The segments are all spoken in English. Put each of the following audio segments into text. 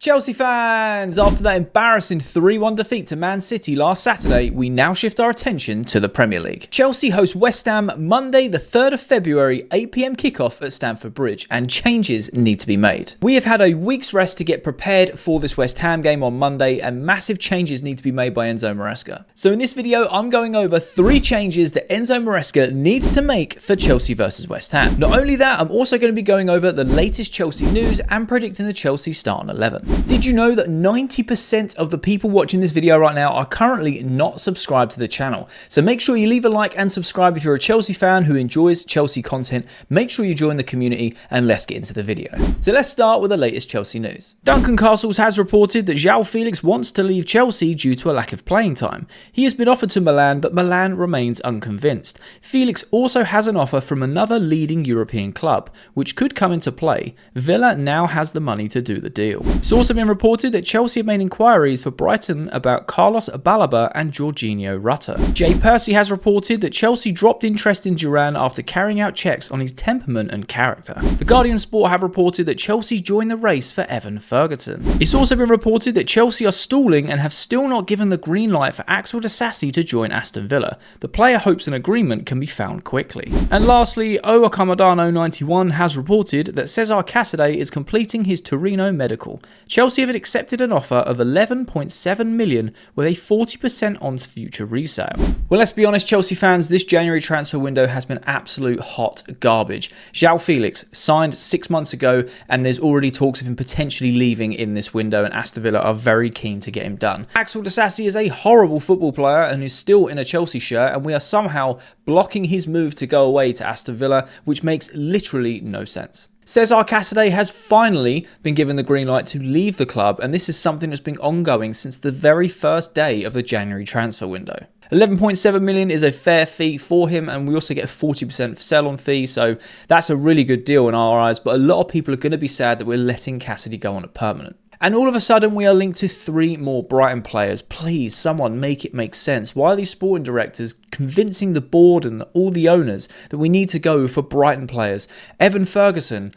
Chelsea fans, after that embarrassing 3-1 defeat to Man City last Saturday, we now shift our attention to the Premier League. Chelsea host West Ham Monday the 3rd of February, 8 PM kickoff at Stamford Bridge, and changes need to be made. We have had a week's rest to get prepared for this West Ham game on Monday, and massive changes need to be made by Enzo Maresca. So in this video, I'm going over 3 changes that Enzo Maresca needs to make for Chelsea versus West Ham. Not only that, I'm also going to be going over the latest Chelsea news and predicting the Chelsea starting 11. Did you know that 90% of the people watching this video right now are currently not subscribed to the channel? So make sure you leave a like and subscribe if you're a Chelsea fan who enjoys Chelsea content. Make sure you join the community and let's get into the video. So let's start with the latest Chelsea news. Duncan Castles has reported that João Felix wants to leave Chelsea due to a lack of playing time. He has been offered to Milan, but Milan remains unconvinced. Felix also has an offer from another leading European club, which could come into play. Villa now has the money to do the deal. It's also been reported that Chelsea have made inquiries for Brighton about Carlos Balaba and Jorginho Rutter. Jay Percy has reported that Chelsea dropped interest in Duran after carrying out checks on his temperament and character. The Guardian Sport have reported that Chelsea joined the race for Evan Ferguson. It's also been reported that Chelsea are stalling and have still not given the green light for Axel Disasi to join Aston Villa. The player hopes an agreement can be found quickly. And lastly, Oakamodano91 has reported that Cesar Casadei is completing his Torino medical. Chelsea have accepted an offer of 11.7 million with a 40% on future resale. Well, let's be honest, Chelsea fans, this January transfer window has been absolute hot garbage. João Felix signed 6 months ago, and there's already talks of him potentially leaving in this window, and Aston Villa are very keen to get him done. Axel Disasi is a horrible football player and is still in a Chelsea shirt, and we are somehow blocking his move to go away to Aston Villa, which makes literally no sense. Cesar Casadei has finally been given the green light to leave the club, and this is something that's been ongoing since the very first day of the January transfer window. 11.7 million is a fair fee for him, and we also get a 40% sell-on fee, so that's a really good deal in our eyes, but a lot of people are going to be sad that we're letting Casadei go on a permanent. And all of a sudden, we are linked to 3 more Brighton players. Please, someone make it make sense. Why are these sporting directors convincing the board and all the owners that we need to go for Brighton players? Evan Ferguson,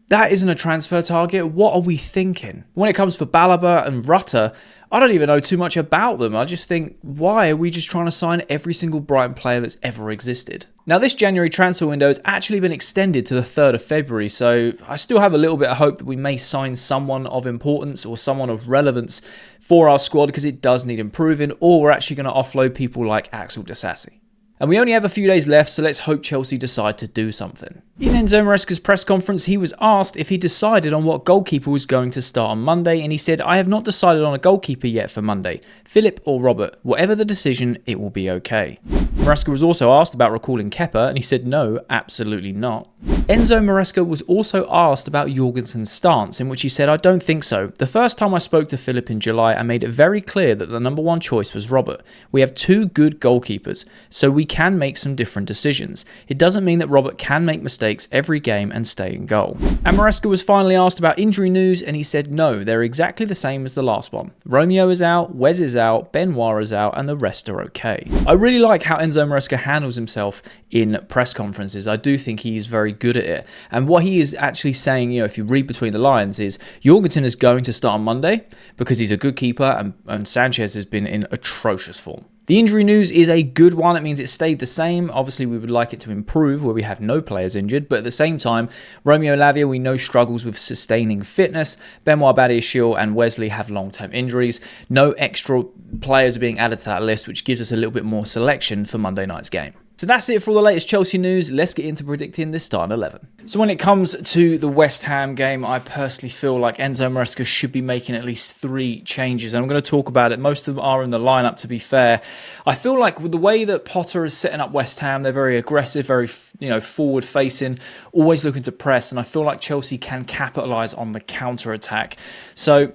that isn't a transfer target. What are we thinking? When it comes for Balaba and Rutter, I don't even know too much about them. I just think, why are we just trying to sign every single Brighton player that's ever existed? Now, this January transfer window has actually been extended to the 3rd of February, so I still have a little bit of hope that we may sign someone of importance or someone of relevance for our squad, because it does need improving, or we're actually going to offload people like Axel Disasi. And we only have a few days left, so let's hope Chelsea decide to do something. In Enzo Maresca's press conference, he was asked if he decided on what goalkeeper was going to start on Monday, and he said, "I have not decided on a goalkeeper yet for Monday. Philip or Robert. Whatever the decision, it will be okay." Maresca was also asked about recalling Kepa, and he said no, absolutely not. Enzo Maresca was also asked about Jorgensen's stance, in which he said, "I don't think so. The first time I spoke to Philip in July, I made it very clear that the #1 choice was Robert. We have 2 good goalkeepers, so we can make some different decisions. It doesn't mean that Robert can make mistakes every game and stay in goal." And Maresca was finally asked about injury news, and he said no, they're exactly the same as the last one. Romeo is out, Wes is out, Benoit is out, and the rest are okay. I really like how Enzo Maresca handles himself in press conferences. I do think he is very good at it. And what he is actually saying, if you read between the lines, is Jorgensen is going to start on Monday because he's a good keeper, and Sanchez has been in atrocious form. The injury news is a good one. It means it stayed the same. Obviously, we would like it to improve where we have no players injured. But at the same time, Romeo Lavia, we know, struggles with sustaining fitness. Benoit Badiashile and Wesley have long-term injuries. No extra players are being added to that list, which gives us a little bit more selection for Monday night's game. So that's it for all the latest Chelsea news. Let's get into predicting this starting 11. So when it comes to the West Ham game, I personally feel like Enzo Maresca should be making at least 3 changes. And I'm going to talk about it. Most of them are in the lineup, to be fair. I feel like with the way that Potter is setting up West Ham, they're very aggressive, very forward-facing, always looking to press. And I feel like Chelsea can capitalise on the counter-attack. So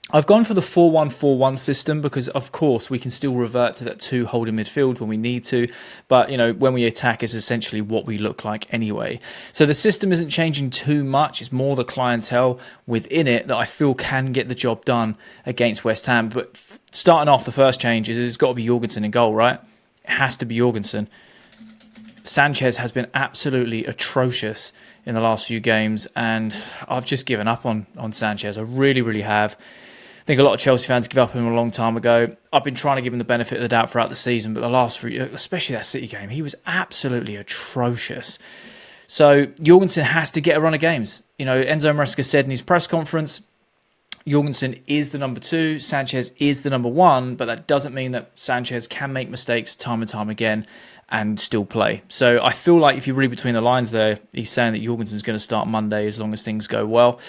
I've gone for the 4-1-4-1 system because, of course, we can still revert to that 2 holding midfield when we need to. But, when we attack is essentially what we look like anyway. So the system isn't changing too much. It's more the clientele within it that I feel can get the job done against West Ham. But starting off, the first change is it's got to be Jorgensen in goal, right? It has to be Jorgensen. Sanchez has been absolutely atrocious in the last few games, and I've just given up on Sanchez. I really, really have. I think a lot of Chelsea fans give up on him a long time ago. I've been trying to give him the benefit of the doubt throughout the season, but the last three, especially that City game, he was absolutely atrocious. So Jorgensen has to get a run of games. Enzo Maresca said in his press conference, Jorgensen is the number 2, Sanchez is the number 1, but that doesn't mean that Sanchez can make mistakes time and time again and still play. So I feel like if you read between the lines there, he's saying that Jorgensen's going to start Monday as long as things go well.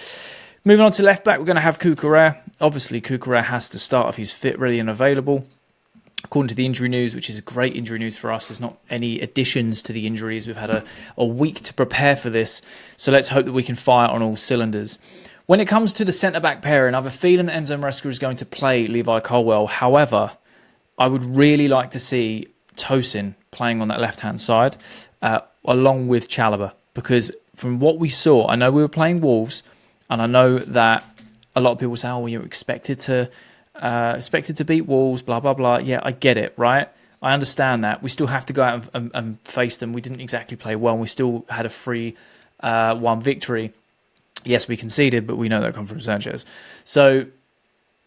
Moving on to left back, we're going to have Cucurella. Obviously, Cucurella has to start if he's fit, ready and available. According to the injury news, which is a great injury news for us, there's not any additions to the injuries. We've had a week to prepare for this, so let's hope that we can fire on all cylinders. When it comes to the centre-back pairing, I have a feeling that Enzo Maresca is going to play Levi Colwill. However, I would really like to see Tosin playing on that left-hand side, along with Chalobah, because from what we saw, I know we were playing Wolves, and I know that a lot of people say, "Oh, well, you're expected to beat Wolves." Blah blah blah. Yeah, I get it, right? I understand that. We still have to go out and face them. We didn't exactly play well. And we still had a 3-1 victory. Yes, we conceded, but we know that comes from Sanchez. So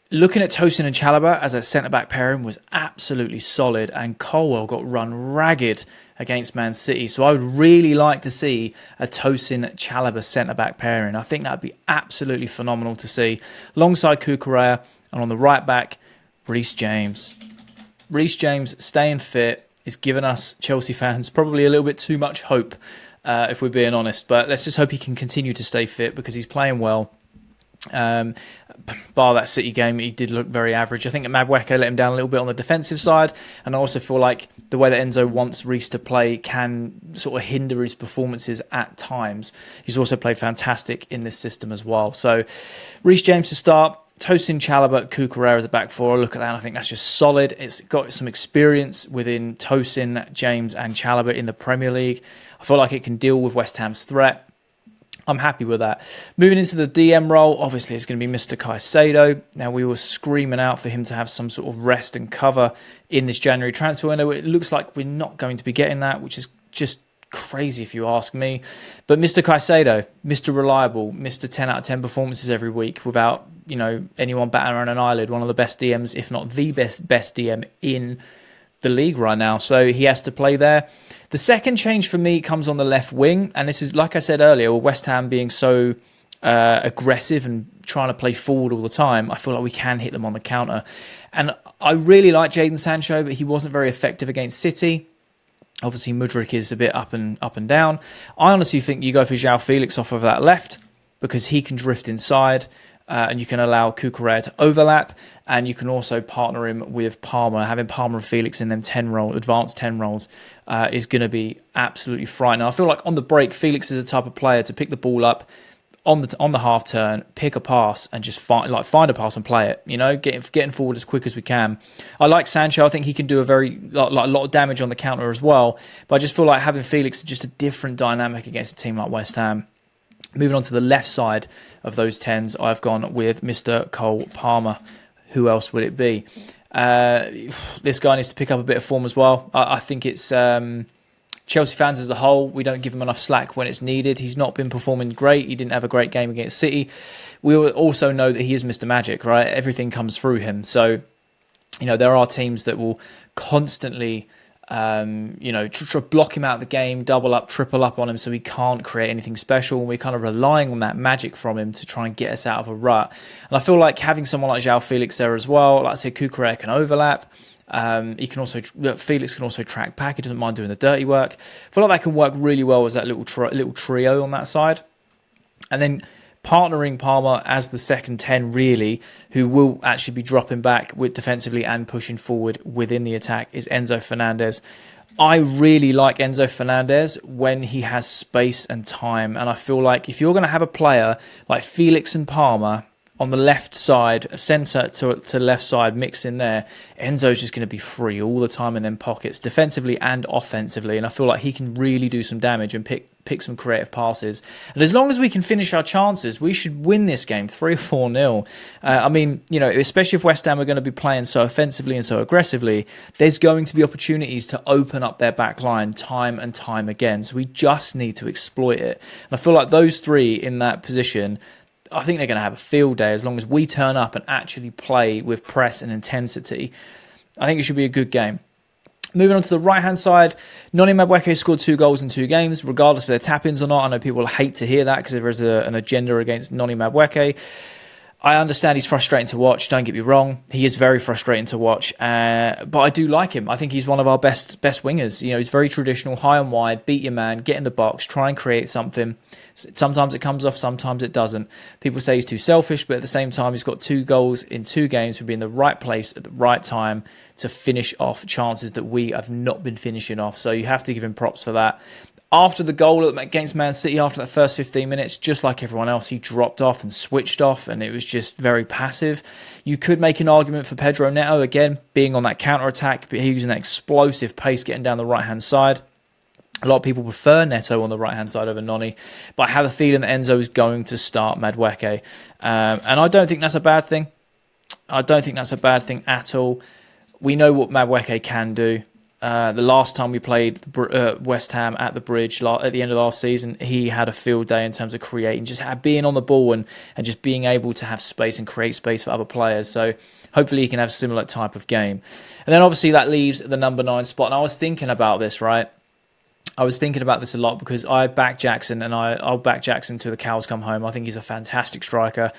looking at Tosin and Chalobah as a centre-back pairing was absolutely solid, and Colwill got run ragged against Man City. So I would really like to see a Tosin-Chalobah centre-back pairing. I think that would be absolutely phenomenal to see. Alongside Cucurella, and on the right back, Reece James. Reece James staying fit is giving us Chelsea fans probably a little bit too much hope, if we're being honest. But let's just hope he can continue to stay fit because he's playing well. Bar that City game, he did look very average. I think that Madueke let him down a little bit on the defensive side, and I also feel like the way that Enzo wants Reece to play can sort of hinder his performances at times. He's also played fantastic in this system as well. So Reece James to start, Tosin, Chalobah, Cucurella as a back four. Look at that, and I think that's just solid. It's got some experience within Tosin, James and Chalobah in the Premier League. I feel like it can deal with West Ham's threat. I'm happy with that. Moving into the DM role, obviously it's going to be Mr. Caicedo. Now, we were screaming out for him to have some sort of rest and cover in this January transfer window. It looks like we're not going to be getting that, which is just crazy if you ask me. But Mr. Caicedo, Mr. Reliable, Mr. 10 out of 10 performances every week without, anyone batting around an eyelid. One of the best DMs, if not the best DM in the league right now. So he has to play there. The second change for me comes on the left wing. And this is, like I said earlier, with West Ham being so aggressive and trying to play forward all the time, I feel like we can hit them on the counter. And I really like Jadon Sancho, but he wasn't very effective against City. Obviously, Mudryk is a bit up and down. I honestly think you go for João Felix off of that left because he can drift inside and you can allow Cucurella to overlap, and you can also partner him with Palmer. Having Palmer and Felix in them advanced 10 roles is going to be absolutely frightening. I feel like on the break, Felix is the type of player to pick the ball up on the half turn, pick a pass, and just find a pass and play it. Getting forward as quick as we can. I like Sancho. I think he can do a lot of damage on the counter as well. But I just feel like having Felix is just a different dynamic against a team like West Ham. Moving on to the left side of those 10s, I've gone with Mr. Cole Palmer. Who else would it be? This guy needs to pick up a bit of form as well. I think it's Chelsea fans as a whole, we don't give him enough slack when it's needed. He's not been performing great. He didn't have a great game against City. We also know that he is Mr. Magic, right? Everything comes through him. So, there are teams that will constantly block him out of the game, double up, triple up on him so he can't create anything special. And we're kind of relying on that magic from him to try and get us out of a rut. And I feel like having someone like João Felix there as well, like I said, Cucurella can overlap. Felix can also track back. He doesn't mind doing the dirty work. I feel like that can work really well as that little trio on that side. And then partnering Palmer as the second 10, really, who will actually be dropping back with defensively and pushing forward within the attack, is Enzo Fernandez. I really like Enzo Fernandez when he has space and time. And I feel like if you're going to have a player like Felix and Palmer on the left side, centre to left side, mixed in there, Enzo's just going to be free all the time in them pockets, defensively and offensively. And I feel like he can really do some damage and pick some creative passes. And as long as we can finish our chances, we should win this game 3 or 4-0. I mean, you know, especially if West Ham are going to be playing so offensively and so aggressively, there's going to be opportunities to open up their back line time and time again. So we just need to exploit it. And I feel like those three in that position, I think they're going to have a field day as long as we turn up and actually play with press and intensity. I think it should be a good game. Moving on to the right-hand side, Noni Madueke scored 2 goals in 2 games, regardless of their tap-ins or not. I know people hate to hear that because there is an agenda against Noni Madueke. I understand he's frustrating to watch. Don't get me wrong. He is very frustrating to watch. But I do like him. I think he's one of our best wingers. You know, he's very traditional, high and wide, beat your man, get in the box, try and create something. Sometimes it comes off, sometimes it doesn't. People say he's too selfish, but at the same time, he's got 2 goals in 2 games for being in the right place at the right time to finish off chances that we have not been finishing off. So you have to give him props for that. After the goal against Man City, after that first 15 minutes, just like everyone else, he dropped off and switched off, and it was just very passive. You could make an argument for Pedro Neto, again, being on that counter-attack, but using that explosive pace getting down the right-hand side. A lot of people prefer Neto on the right-hand side over Noni, but I have a feeling that Enzo is going to start Madueke. And I don't think that's a bad thing. I don't think that's a bad thing at all. We know what Madueke can do. The last time we played West Ham at the Bridge at the end of last season, he had a field day in terms of creating, just being on the ball and just being able to have space and create space for other players. So hopefully he can have a similar type of game. And then obviously that leaves the number 9 spot. And I was thinking about this, right? I was thinking about this a lot because I back Jackson, and I'll back Jackson till the cows come home. I think he's a fantastic striker.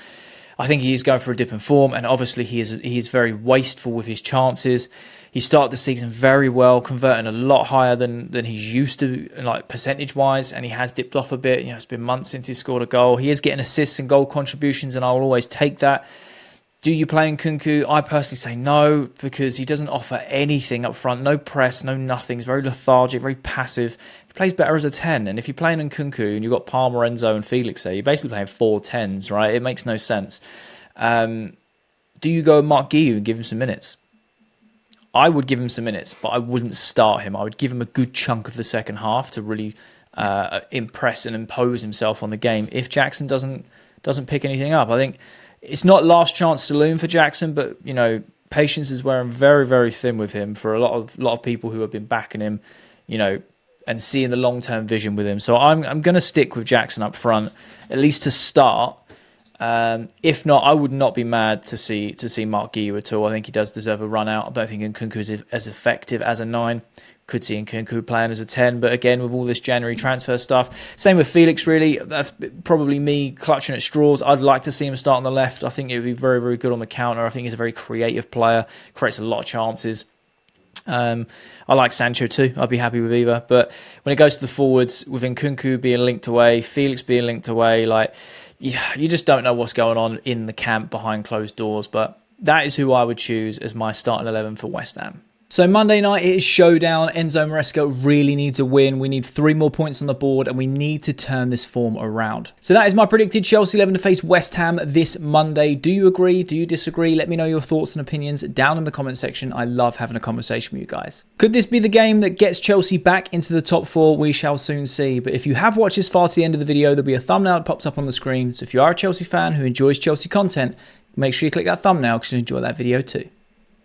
I think he's going for a dip in form, and obviously he is very wasteful with his chances. He started the season very well, converting a lot higher than he's used to, like percentage-wise, and he has dipped off a bit. You know, it's been months since he scored a goal. He is getting assists and goal contributions, and I will always take that. Do you play Nkunku? I personally say no, because he doesn't offer anything up front. No press, no nothing. He's very lethargic, very passive. He plays better as a 10. And if you're playing Nkunku and you've got Palmer, Enzo and Felix there, you're basically playing 4 10s, right? It makes no sense. Do you go Mark Guiu and give him some minutes? I would give him some minutes, but I wouldn't start him. I would give him a good chunk of the second half to really impress and impose himself on the game if Jackson doesn't pick anything up. I think it's not last chance saloon for Jackson, but you know, patience is wearing very, very thin with him for a lot of people who have been backing him, you know, and seeing the long-term vision with him. So I'm going to stick with Jackson up front, at least to start. If not, I would not be mad to see Mark Guiu at all. I think he does deserve a run out. I don't think Nkunku is as effective as a 9. Could see Nkunku playing as a 10, but again, with all this January transfer stuff, same with Felix, really. That's probably me clutching at straws. I'd like to see him start on the left. I think it would be very, very good on the counter. I think he's a very creative player, creates a lot of chances. I like Sancho too. I'd be happy with either. But when it goes to the forwards, with Nkunku being linked away, Felix being linked away, like you just don't know what's going on in the camp behind closed doors. But that is who I would choose as my starting 11 for West Ham. So Monday night, it is showdown. Enzo Maresca really needs a win. We need 3 more points on the board, and we need to turn this form around. So that is my predicted Chelsea 11 to face West Ham this Monday. Do you agree? Do you disagree? Let me know your thoughts and opinions down in the comment section. I love having a conversation with you guys. Could this be the game that gets Chelsea back into the top 4? We shall soon see. But if you have watched this far to the end of the video, there'll be a thumbnail that pops up on the screen. So if you are a Chelsea fan who enjoys Chelsea content, make sure you click that thumbnail because you'll enjoy that video too.